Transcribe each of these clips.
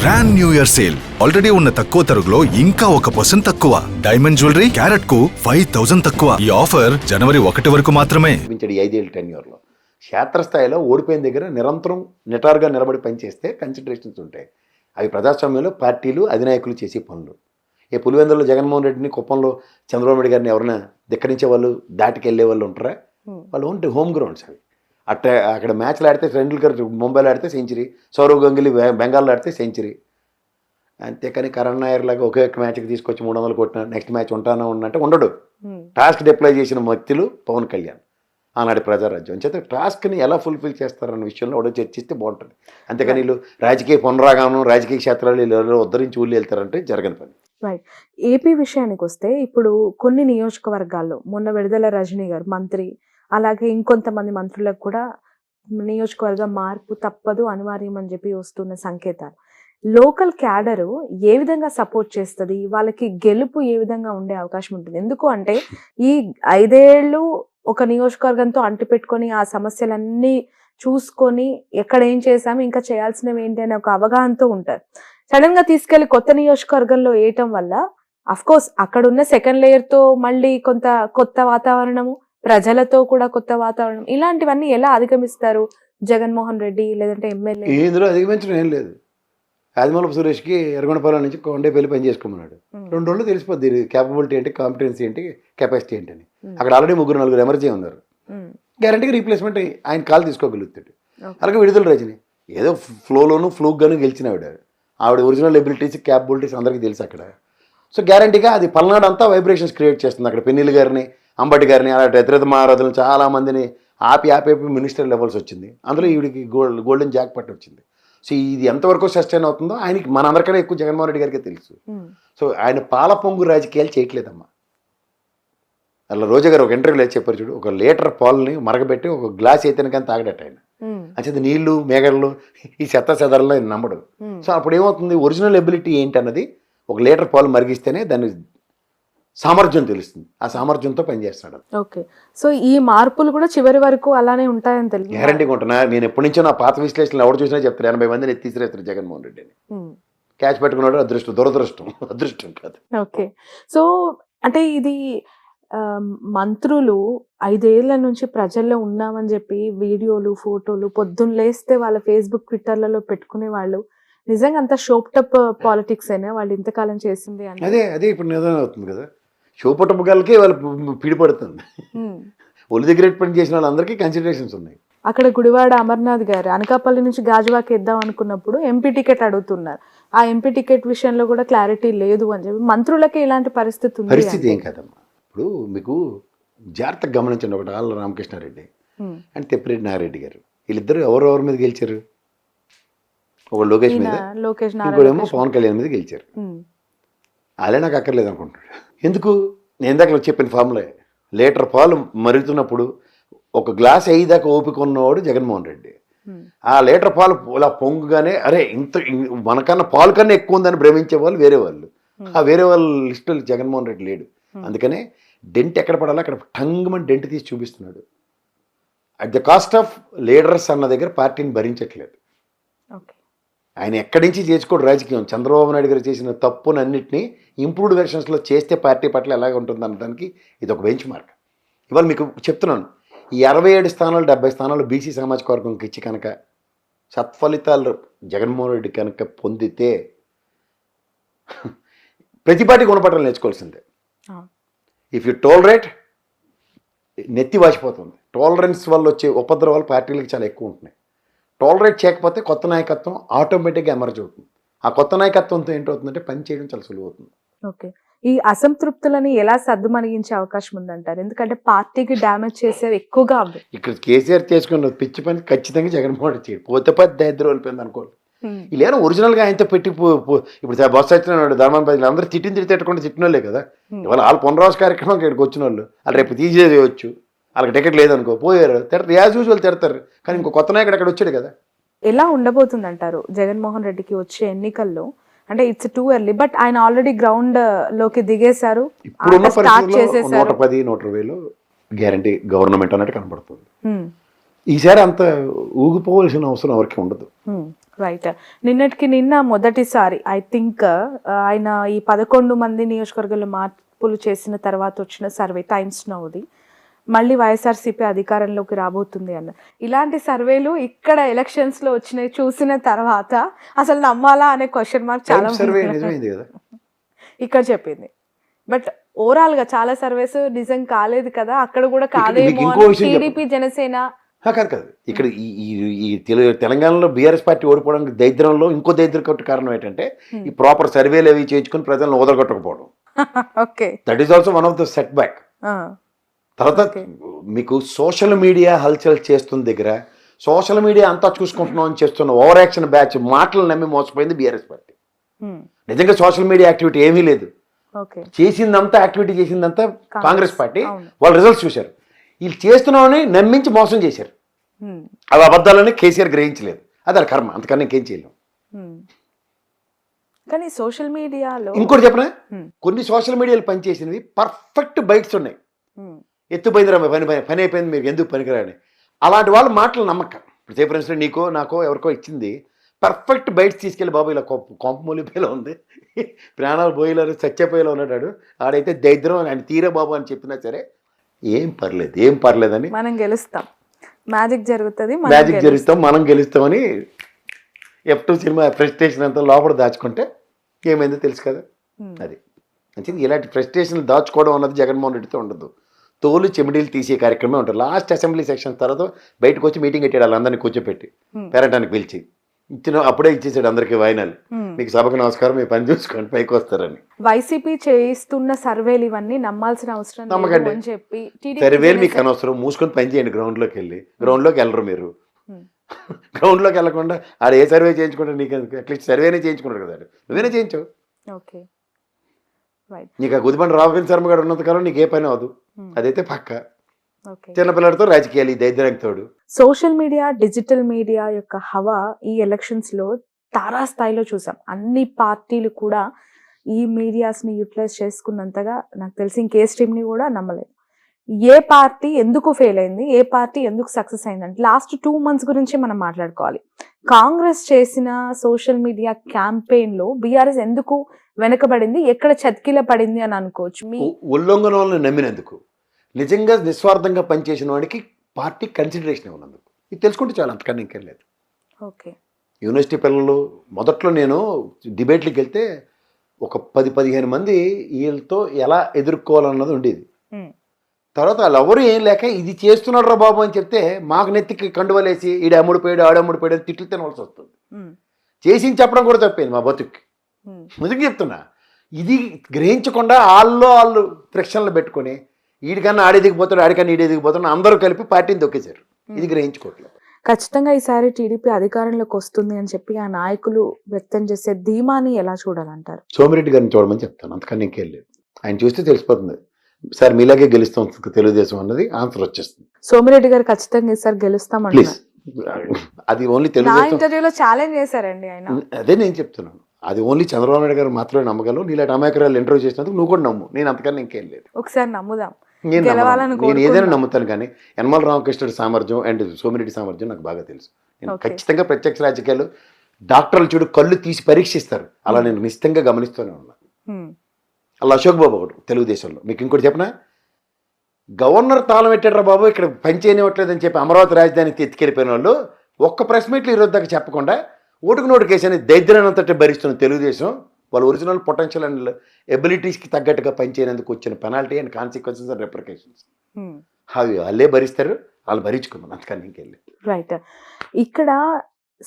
Grand new year sale already ఉన్న తక్కువ తరుగులో ఇంకా 1% తక్కువ. డైమండ్ జ్యువెలరీ క్యారెట్ కు 5000 తక్కువ. ఈ ఆఫర్ జనవరి 1 వరకు మాత్రమే. 5 ఏళ్ళ టెన్యూర్లో క్షేత్రస్థాయిలో ఓడిపోయిన దగ్గర నిరంతరం నిటారుగా నిలబడి పనిచేస్తే కన్సిడరేషన్స్ ఉంటాయి. అవి ప్రజాస్వామ్యంలో పార్టీలు అధినాయకులు చేసే పనులు. పులివెందులలో జగన్మోహన్ రెడ్డిని, కుప్పంలో చంద్రబాబు నాయుడు గారిని ఎవరైనా ధిక్కరించే వాళ్ళు, దాటికి వెళ్ళే వాళ్ళు ఉంటారా? వాళ్ళు ఉంటే హోమ్ గ్రౌండ్స్ అవి. అక్కడ మ్యాచ్లు ఆడితే టెండూల్కర్ ముంబైలో ఆడితే సెంచరీ, సౌరవ్ గంగూలీ బెంగాల్లో ఆడితే సెంచరీ. అంతేకాని కరణ్ నాయర్ లాగా ఒకే ఒక్క మ్యాచ్కి తీసుకొచ్చి 300 కొట్టిన నెక్స్ట్ మ్యాచ్ ఉంటానో ఉన్నట్టు ఉండడు. టాస్క్ డిప్లాయ్ చేసిన వ్యక్తులు పవన్ కళ్యాణ్, ఆనాడు ప్రజారాజ్యం. చేత టాస్క్ని ఎలా ఫుల్ఫిల్ చేస్తారన్న విషయంలో కూడా చర్చిస్తే బాగుంటుంది. అంతేకాని వీళ్ళు రాజకీయ పునరాగమనం, రాజకీయ క్షేత్రాలు వీళ్ళు ఉద్ధరించి ఊళ్ళు వెళ్తారంటే జరగని పని. రైట్. ఏపీ విషయానికి వస్తే ఇప్పుడు కొన్ని నియోజకవర్గాల్లో మొన్న విడుదల రజనీ గారు మంత్రి, అలాగే ఇంకొంతమంది మంత్రులకు కూడా నియోజకవర్గ మార్పు తప్పదు, అనివార్యం అని చెప్పి వస్తున్న సంకేతాలు. లోకల్ క్యాడరు ఏ విధంగా సపోర్ట్ చేస్తుంది, వాళ్ళకి గెలుపు ఏ విధంగా ఉండే అవకాశం ఉంటుంది? ఎందుకు అంటే ఈ 5 ఏళ్ళు ఒక నియోజకవర్గంతో అంటిపెట్టుకొని ఆ సమస్యలన్నీ చూసుకొని ఎక్కడ ఏం చేసాము, ఇంకా చేయాల్సినవి ఏంటి అనే ఒక అవగాహనతో ఉంటారు. సడన్ గా తీసుకెళ్లి కొత్త నియోజకవర్గంలో వేయటం వల్ల అఫ్ కోర్స్ అక్కడ ఉన్న సెకండ్ లేయర్ తో మళ్ళీ కొంత కొత్త వాతావరణము, ప్రజలతో కూడా కొత్త వాతావరణం, ఇలాంటివన్నీ ఎలా అధిగమిస్తారు జగన్మోహన్ రెడ్డి లేదంటే ఎమ్మెల్యే? ఇందులో అధిగమించడం ఏం లేదు. ఆదిమూలపు సురేష్కి ఎర్రగొండపాలెం నుంచి కొండేపల్లి పని చేసుకున్నాడు. 2 రోజులు తెలిసిపోద్ది క్యాపబిలిటీ ఏంటి, కాంపిటెన్సీ ఏంటి, కెపాసిటీ ఏంటి అని. అక్కడ ఆల్రెడీ 3-4 ఎమర్జీ ఉన్నారు. గ్యారంటీగా రీప్లేస్మెంట్ ఆయన కాల్ తీసుకోగలుగుతాడు. అలాగే విడుదల రజని ఏదో ఫ్లోలోను ఫ్లూక్గాను గెలిచిన ఆవిడ ఒరిజినల్ ఎబిలిటీస్, క్యాపబిలిటీస్ అందరికీ తెలుసు అక్కడ. సో గ్యారంటీగా అది పల్నాడు అంతా వైబ్రేషన్స్ క్రియేట్ చేస్తుంది. అక్కడ పెన్నెల్లి గారిని, అంబటి గారిని, అలాంటి ఎత్రత మహారాజులను చాలామందిని ఆపి మినిస్టర్ లెవెల్స్ వచ్చింది. అందులో ఈవిడికి గోల్డెన్ జాక్ పట్టు వచ్చింది. సో ఇది ఎంతవరకు సస్టైన్ అవుతుందో ఆయనకి మనందరికన్నా ఎక్కువ జగన్మోహన్ రెడ్డి గారికి తెలుసు. సో ఆయన పాల పొంగు రాజకీయాలు చేయట్లేదమ్మా. అలా రోజా గారు ఒక ఇంటర్వ్యూలో చెప్పారు చూడు, 1 లీటర్ పాలని మరగబెట్టి 1 గ్లాస్ అయితేనే కానీ తాగడట ఆయన. అంచేది నీళ్లు, మేగడలు, ఈ చెత్తచెదరలో ఆయన నమ్మడు. సో అప్పుడు ఏమవుతుంది, ఒరిజినల్ ఎబిలిటీ ఏంటి అన్నది 1 లీటర్ పాలు మరిగిస్తేనే దాని సామర్థ్యం తెలుస్తుంది. ఆ సామర్థ్యంతో పనిచేస్తాడు. ఓకే. సో ఈ మార్పులు కూడా చివరి వరకు అలానే ఉంటాయని తెలుసు, గ్యారంటీగా ఉంటున్నా. నేను ఎప్పటి నుంచో నా పాత విశ్లేషణలు ఎవరు చూసినా చెప్తారు, 80 మందిని ఎత్తిసిరేస్తారు జగన్మోహన్ రెడ్డి అని. క్యాచ్ పెట్టుకున్నాడు. అదృష్టం, అదృష్టం కాదు. ఓకే. సో అంటే ఇది మంత్రులు 5 ఏళ్ల నుంచి ప్రజల్లో ఉన్నామని చెప్పి వీడియోలు, ఫోటోలు పొద్దున్న లేస్తే వాళ్ళ ఫేస్బుక్, ట్విట్టర్లలో పెట్టుకునే వాళ్ళు నిజంగా అంత షోప్టప్ పాలిటిక్స్ అయినా వాళ్ళు ఇంతకాలం చేసింది అని. అదే ఇప్పుడు నిజం అవుతుంది కదా. షోపటప్ గలకే వాళ్ళు పిడిపడుతుంది. ఒళ్ళు దగ్గర పని చేసిన వాళ్ళందరికీ కన్సిడరేషన్స్ ఉన్నాయి. అక్కడ గుడివాడ అమర్నాథ్ గారు అనకాపల్లి నుంచి గాజువాకి ఇద్దాం అనుకున్నప్పుడు ఎంపీ టికెట్ అడుగుతున్నారు. ఆ ఎంపీ టికెట్ విషయంలో కూడా క్లారిటీ లేదు అని చెప్పి మంత్రులకే ఇలాంటి పరిస్థితి ఏం కాదమ్మా. ఇప్పుడు మీకు జాగ్రత్తగా గమనించండి. ఒకటి ఆళ్ళ రామకృష్ణారెడ్డి అండ్ తెప్పిరెడ్డి నాగిరెడ్డి గారు, వీళ్ళిద్దరు ఎవరెవరి మీద గెలిచారు? ఒక లోకేష్ మీద, ఇంకోడేమో పవన్ కళ్యాణ్ మీద గెలిచారు. అలా నాకు అక్కర్లేదు అనుకుంటున్నాడు. ఎందుకు? నేను ఇందాక చెప్పిన ఫార్ములా, లీటర్ పాలు మరుగుతున్నప్పుడు 1 గ్లాస్ అయ్యేదాకా ఓపిక ఉన్నవాడు జగన్మోహన్ రెడ్డి. ఆ లీటర్ పాలు ఇలా పొంగుగానే అరే ఇంత మనకన్నా పాలు కన్నా ఎక్కువ ఉందని భ్రమించే వాళ్ళు వేరే వాళ్ళు. ఆ వేరే వాళ్ళ లిస్టులు జగన్మోహన్ రెడ్డి లేడు. అందుకనే డెంట్ ఎక్కడ పడాలో అక్కడ టంగుమని డెంట్ తీసి చూపిస్తున్నాడు. At the cost of leaders అన్న దగ్గర పార్టీని భరించట్లేదు. ఆయన ఎక్కడి నుంచి చేసుకోడు రాజకీయం. చంద్రబాబు నాయుడు గారు చేసిన తప్పునన్నింటినీ ఇంప్రూవ్డ్ వెర్షన్స్లో చేస్తే పార్టీ పట్ల ఎలాగ ఉంటుంది అనడానికి ఇది ఒక బెంచ్ మార్క్. ఇవాళ మీకు చెప్తున్నాను, ఈ 67 స్థానాలు 70 స్థానాలు బీసీ సామాజిక వర్గంకి ఇచ్చి కనుక సత్ఫలితాలు జగన్మోహన్ రెడ్డి కనుక పొందితే ప్రతి పార్టీ గుణపట్టాలు నేర్చుకోవాల్సిందే. ఇఫ్ యూ టోలరేట్, నెత్తి వాసిపోతుంది. టాలరెన్స్ వల్ల వచ్చే ఉపద్రవాలు పార్టీలకు చాలా ఎక్కువ ఉంటున్నాయి. టాలరేట్ చేయకపోతే కొత్త నాయకత్వం ఆటోమేటిక్గా ఎమర్జ్ అవుతుంది. ఆ కొత్త నాయకత్వంతో ఏంటవుతుందంటే పని చేయడం చాలా సులువు అవుతుంది. ఓకే. ఈ అసంతృప్తులని ఎలా సద్దుమణిగించే అవకాశం ఉందంటారు? ఎందుకంటే పార్టీకి డ్యామేజ్ చేసేవి ఎక్కువగా ఉంది. ఇక్కడ కేసీఆర్ చేసుకున్న పిచ్చి పని ఖచ్చితంగా జగన్మోహన్ రెడ్డి చేయడు. పోతే దరిద్రం వెళ్ళిపోయింది అనుకోండి. ఇలా ఒరిజినల్గా ఆయనతో పెట్టి ఇప్పుడు బస్సు వచ్చిన ధర్మాన్ పది అందరూ తిట్టకుండా తిట్టిన వాళ్ళే కదా. ఇవాళ వాళ్ళ పునరావాస కార్యక్రమం ఇక్కడికి వచ్చిన వాళ్ళు, వాళ్ళు రేపు తీసేయచ్చు. వాళ్ళకి టికెట్ లేదనుకో పోయారు, తిడతారు, యాజ్ యూజువల్ తిడతారు. కానీ ఇంకో కొత్త నాయకుడు అక్కడ వచ్చాడు కదా. ఎలా ఉండబోతుంది అంటారు జగన్మోహన్ రెడ్డికి వచ్చే ఎన్నికల్లో? అంటే ఇట్స్ టూ ఎర్లీ, బట్ ఆయన ఆల్రెడీ గ్రౌండ్ లోకి దిగేశారు. ఇప్పుడున్న పరిస్థితుల్లో 110-120 గ్యారంటీ గవర్నమెంట్ అన్నట్టు కనబడుతుంది. ఈసారి అంత ఊగిపోవలసిన అవసరం ఎవరికి ఉండదు. రైట్. నిన్నటికి నిన్న మొదటిసారి ఐ థింక్ ఆయన ఈ 11 మంది నియోజకవర్గాల్లో మార్పులు చేసిన తర్వాత వచ్చిన సర్వే టైమ్స్ నౌది మళ్ళీ వైఎస్ఆర్సీపీ అధికారంలోకి రాబోతుంది అన్న ఇలాంటి సర్వేలు ఇక్కడ ఎలక్షన్స్ లో వచ్చినాయి చూసిన తర్వాత అసలు నమ్మాలా అనే క్వశ్చన్ మార్క్ చాలా సర్వే మంది నిజమైంది కదా. ఇక్కడ చెప్పింది. బట్ ఓవరాల్ గా చాలా సర్వేస్ నిజం కాలేదు కదా, అక్కడ కూడా మీకు కాదేమో ఇంకో విషయం టీడీపీ జనసేన. కాదు ఇక్కడ ఈ తెలంగాణలో బీఆర్ఎస్ పార్టీ ఓడిపోవడానికి దరిద్రంలో ఇంకో దరిద్ర కొట్టు కారణం ఏంటంటే ఈ ప్రాపర్ సర్వేలు అవి చేయించుకుని ప్రజలను వదలగొట్టకపోవడం. Okay. That is also one of the set back. తర్వాత మీకు సోషల్ మీడియా హల్చల్ చేస్తున్న దగ్గర సోషల్ మీడియా అంతా చూసుకుంటున్నాం అని చేస్తున్న ఓవర్ యాక్షన్ బ్యాచ్ మాటలు నమ్మి మోసపోయింది బీఆర్ఎస్ పార్టీ. నిజంగా సోషల్ మీడియా యాక్టివిటీ ఏమీ లేదు. చేసిందంతా యాక్టివిటీ చేసిందంతా కాంగ్రెస్ పార్టీ. వాళ్ళు రిజల్ట్స్ చూశారు. వీళ్ళు చేస్తున్నామని నమ్మించి మోసం చేశారు. అవి అబద్ధాలని కేసీఆర్ గ్రహించలేదు. అది కర్మ, అంతకన్నా ఇంకేం చేయలేం. కానీ సోషల్ మీడియాలో ఇంకోటి చెప్పనా, కొన్ని సోషల్ మీడియాలు పనిచేసినవి పర్ఫెక్ట్ బైట్స్ ఉన్నాయి. ఎత్తుపోయిందిరా పని అయిపోయింది, మీరు ఎందుకు పనికిరాని అలాంటి వాళ్ళు మాటలు నమ్మక. ఇప్పుడు సే ఫర్ ఇన్స్టెన్స్ నీకో నాకో ఎవరికో ఇచ్చింది పర్ఫెక్ట్ బైట్స్ తీసుకెళ్ళి బాబు ఇలా కొంప మూలిపోయేలా ఉంది, ప్రాణాలు పోయేలా చచ్చిపోయేలా ఉన్నాడు, ఆడైతే దరిద్రం ఆయన తీరే బాబు అని చెప్పినా సరే ఏం పర్లేదని మనం గెలుస్తాం, మ్యాజిక్ జరుగుతుంది, మనం గెలుస్తామని F2 సినిమా ఫ్రస్ట్రేషన్ అంతా లోపల దాచుకుంటే ఏమైందో తెలుసు కదా. అది మంచిది. ఇలాంటి ఫ్రస్ట్రేషన్ దాచుకోవడం అన్నది జగన్మోహన్ రెడ్డితో ఉండదు. తోలు చెమిడీలు తీసే కార్యక్రమం ఉంటుంది. లాస్ట్ అసెంబ్లీ సెక్షన్ తర్వాత బయటకు వచ్చి మీటింగ్ పెట్టాడు వాళ్ళందరినీ కూర్చోపెట్టి పేరంటానికి పిలిచి అప్పుడే ఇచ్చేసాడు అందరికి వాయినాలు, మీకు సభకు నమస్కారం, మీ పని చూసుకోండి పైకి వస్తారని. వైసీపీ చేస్తున్న సర్వేలు ఇవన్నీ నమ్మాల్సిన అవసరం నమ్మకండి. అని చెప్పి సర్వేలు మీకు అనవసరం, మూసుకొని పని చేయండి. గ్రౌండ్లోకి వెళ్ళరు మీరు. గ్రౌండ్లోకి వెళ్ళకుండా ఆడ ఏ సర్వే చేయించుకుంటారు, నీకు అట్లీస్ట్ సర్వేనే చేయించుకుంటారు కదా, నువ్వేనే చేయించావు. ఓకే. నీకు ఆ గుదిబండి రాఘవేంద్ర శర్మ గారు ఉన్నంత కాలం నీకు ఏ పని అవదు. అదైతే పక్క. చిన్నపిల్లలతో రాజకీయాలు ఈ దైద్యానికి. సోషల్ మీడియా, డిజిటల్ మీడియా యొక్క హవా ఈ ఎలక్షన్స్ లో తారాస్థాయిలో చూసాం. అన్ని పార్టీలు కూడా ఈ మీడియాస్ ని యూటిలైజ్ చేసుకున్నంతగా నాకు తెలిసి ఇంకే స్ట్రీమ్ ని కూడా నమ్మలేదు. ఏ పార్టీ ఎందుకు ఫెయిల్ అయింది, ఏ పార్టీ ఎందుకు సక్సెస్ అయిందంటే లాస్ట్ 2 months గురించి మనం మాట్లాడుకోవాలి. కాంగ్రెస్ చేసిన సోషల్ మీడియా క్యాంపెయిన్ లో బీఆర్ఎస్ ఎందుకు వెనకబడింది, ఎక్కడ చతికిల పడింది అని అనుకోవచ్చు. మీ ఉల్లంఘన వాళ్ళని నమ్మినందుకు, నిజంగా నిస్వార్థంగా పనిచేసిన వాడికి పార్టీ కన్సిడరేషన్ ఇవ్వనందుకు. ఇది తెలుసుకుంటే చాలా, అంతకన్నా ఇంకేం లేదు. ఓకే. యూనివర్సిటీ పిల్లలు మొదట్లో నేను డిబేట్లకు వెళ్తే ఒక 10-15 మంది వీళ్ళతో ఎలా ఎదుర్కోవాలన్నది ఉండేది. తర్వాత వాళ్ళు ఎవరు ఏం లేక ఇది చేస్తున్నాడు రా బాబు అని చెప్తే మాకు నెత్తికి కండువలేసి ఈడు ఆడముడిపోయాడు అని తిట్లు తినవలసి వస్తుంది. చేసి చెప్పడం కూడా తప్పేది మా బతుక్కి. నిజంగా చెప్తున్నా. ఇది గ్రహించకుండా వాళ్ళు ఫ్రిక్షన్లు పెట్టుకొని వీడికన్నా ఆడేదిగిపోతాడు, ఆడికన్నా ఈడేదిగిపోతాడు, అందరూ కలిపి పార్టీని దొక్కేశారు. ఇది గ్రహించుకోవట్లేదు. ఖచ్చితంగా ఈసారి టీడీపీ అధికారంలోకి వస్తుంది అని చెప్పి ఆ నాయకులు వ్యక్తం చేసే ధీమాని ఎలా చూడాలంటారు? సోమిరెడ్డి గారిని చూడమని చెప్తాను, అంతకన్నా ఇంకేం లేదు. ఆయన చూస్తే తెలిసిపోతుంది సార్ మీలాగే గెలుస్తాం తెలుగుదేశం అన్నది ఆన్సర్ వచ్చేస్తుంది. సోమిరెడ్డి గారు ఖచ్చితంగా ఈసారి గెలుస్తాం ప్లీజ్. అది ఓన్లీ తెలుగుదేశం ఇంటర్వ్యూలో ఛాలెంజ్ చేశారండి ఆయన. అదే నేను చెప్తున్నాను, అది ఓన్లీ చంద్రబాబు నాయుడు గారు మాత్రమే నమ్మగలవు. నీలాంటి అమాయకురాలు ఇంటర్వ్యూ చేసినందుకు నువ్వు కూడా నమ్ము, నేను అంతకన్నా ఇంకేం లేదు. ఒకసారి నమ్ముదాం. నేను ఏదైనా నమ్ముతాను, కానీ యనమల రామకృష్ణుడి సామర్థ్యం అండ్ సోమిరెడ్డి సామర్థ్యం నాకు బాగా తెలుసు. నేను ఖచ్చితంగా ప్రత్యక్ష రాజకీయాలు డాక్టర్లు చూడు కళ్ళు తీసి పరీక్షిస్తారు, అలా నేను నిశ్చితంగా గమనిస్తూనే ఉన్నాను. అలా అశోక్ బాబు ఒకడు తెలుగుదేశంలో. మీకు ఇంకోటి చెప్పనా, గవర్నర్ తాళం పెట్టారా బాబు ఇక్కడ పనిచేయనివ్వట్లేదని చెప్పి అమరావతి రాజధానికి ఎత్తుకెళ్ళిపోయిన వాళ్ళు ఒక్క ప్రెస్ మీట్లు ఈరోజు దాకా చెప్పకుండా ఓటుకు కేసు అని దరిద్రానంతటి భరిస్తున్న తెలుగుదేశం వాళ్ళ ఒరిజినల్ పొటెన్షియల్ అండ్ ఎబిలిటీస్కి తగ్గట్టుగా పనిచేయనందుకు వచ్చిన పెనాల్టీ అండ్ కాన్సిక్వెన్సెస్ అండ్ రెప్రికేషన్స్ అవి వాళ్ళే భరిస్తారు, వాళ్ళు భరించుకున్నాను, అంతకన్నా ఇంకెళ్ళి. రైట్. ఇక్కడ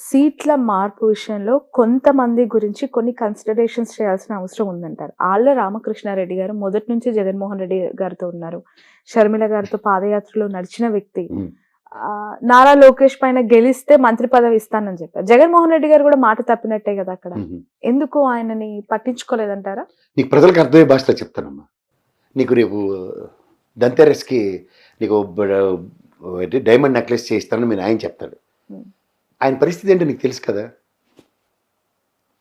సీట్ల మార్పు విషయంలో కొంతమంది గురించి కొన్ని కన్సిడరేషన్స్ చేయాల్సిన అవసరం ఉందంటారు. ఆళ్ళ రామకృష్ణారెడ్డి గారు మొదటి నుంచి జగన్మోహన్ రెడ్డి గారితో ఉన్నారు, షర్మిల గారితో పాదయాత్రలో నడిచిన వ్యక్తి. నారా లోకేష్ పైన గెలిస్తే మంత్రి పదవి ఇస్తానని చెప్పారు. జగన్మోహన్ రెడ్డి గారు కూడా మాట తప్పినట్టే కదా అక్కడ. ఎందుకు ఆయనని పట్టించుకోలేదంటారా? నీకు ప్రజలకు అర్థమయ్యే భాషలో చెప్తానమ్మా. నీకు రేపు దంతెరస్కి నీకు డైమండ్ నెక్లెస్ చేయిస్తానని మీరు ఆయన చెప్తాడు. ఆయన పరిస్థితి ఏంటో నీకు తెలుసు కదా.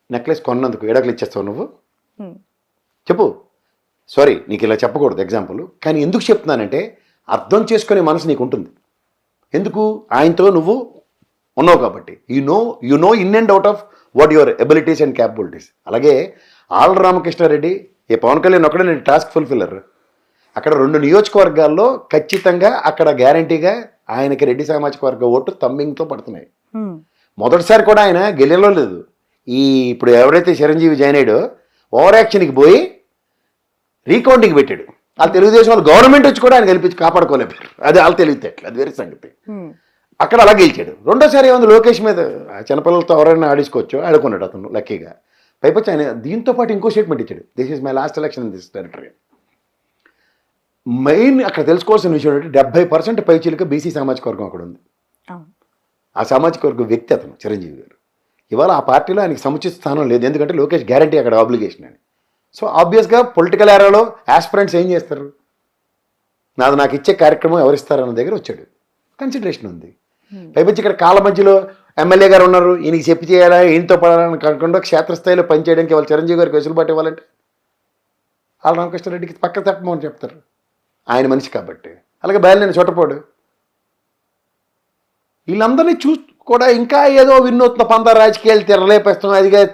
నెక్లెస్ కొన్నందుకు ఎడకలు ఇచ్చేస్తావు నువ్వు, చెప్పు. సారీ నీకు ఇలా చెప్పకూడదు ఎగ్జాంపుల్, కానీ ఎందుకు చెప్తున్నానంటే అర్థం చేసుకునే మనసు నీకు ఉంటుంది. ఎందుకు? ఆయనతో నువ్వు ఉన్నావు కాబట్టి. You know in and out of what your abilities and capabilities. అలాగే ఆళ్ళ రామకృష్ణారెడ్డి, ఏ పవన్ కళ్యాణ్ ఒక్కడే నేను టాస్క్ ఫుల్ఫిల్లర్. అక్కడ 2 నియోజకవర్గాల్లో ఖచ్చితంగా అక్కడ గ్యారంటీగా ఆయనకి రెడ్డి సామాజిక వర్గ ఓటు తమ్మింగ్తో పడుతున్నాయి. మొదటిసారి కూడా ఆయన గెలిలో లేదు. ఇప్పుడు ఎవరైతే చిరంజీవి జాయిన్ అయ్యాడో ఓవర్ యాక్షన్కి పోయి రీకౌంటింగ్ పెట్టాడు. వాళ్ళు తెలుగుదేశం వాళ్ళు గవర్నమెంట్ వచ్చి కూడా ఆయన గెలిపించి కాపాడుకోలేపారు. అది వాళ్ళు తెలివితేటలు, అది వేరే సంగతి. అక్కడ అలా గెలిచాడు. రెండోసారి ఏముంది, లోకేష్ మీద చిన్నపిల్లలతో ఎవరైనా ఆడించుకోవచ్చు, ఆడుకున్నాడు అతను లక్కీగా. పైపచ్చి ఆయన దీంతో పాటు ఇంకో స్టేట్మెంట్ ఇచ్చాడు, this is my last election in this territory. Main అక్కడ తెలుసుకోవాల్సిన విషయం ఏంటంటే 70% పైచీలక బీసీ సామాజిక వర్గం అక్కడ ఉంది. ఆ సామాజిక వర్గం వ్యక్తి అతను చిరంజీవి గారు. ఇవాళ ఆ పార్టీలో ఆయనకి సముచిత స్థానం లేదు, ఎందుకంటే లోకేష్ గ్యారంటీ అక్కడ ఆబ్లిగేషన్ అని. సో ఆబ్వియస్గా పొలిటికల్ ఏరాలో ఆస్పిరెంట్స్ ఏం చేస్తారు, నాకు ఇచ్చే కార్యక్రమం ఎవరిస్తారు అన్న దగ్గర వచ్చాడు. కన్సిడరేషన్ ఉంది. పైపచ్చి ఇక్కడ కాళ్ళ మధ్యలో ఎమ్మెల్యే గారు ఉన్నారు, ఈయనకి చెప్పి చేయాలా, ఈయనతో పడాలని కాకుండా క్షేత్రస్థాయిలో పనిచేయడానికి వాళ్ళు చిరంజీవి గారికి వెసులుబాటు ఇవ్వాలంటే ఆళ్ళ రామకృష్ణారెడ్డికి పక్క తప్పమని చెప్తారు, ఆయన మనిషి కాబట్టి. అలాగే బయలుదేరిన చోటపోడు వీళ్ళందరినీ కూడా ఇంకా ఏదో వినూత్న పంద రాజకీయాలు తెరలేపేస్తాం, అదిగా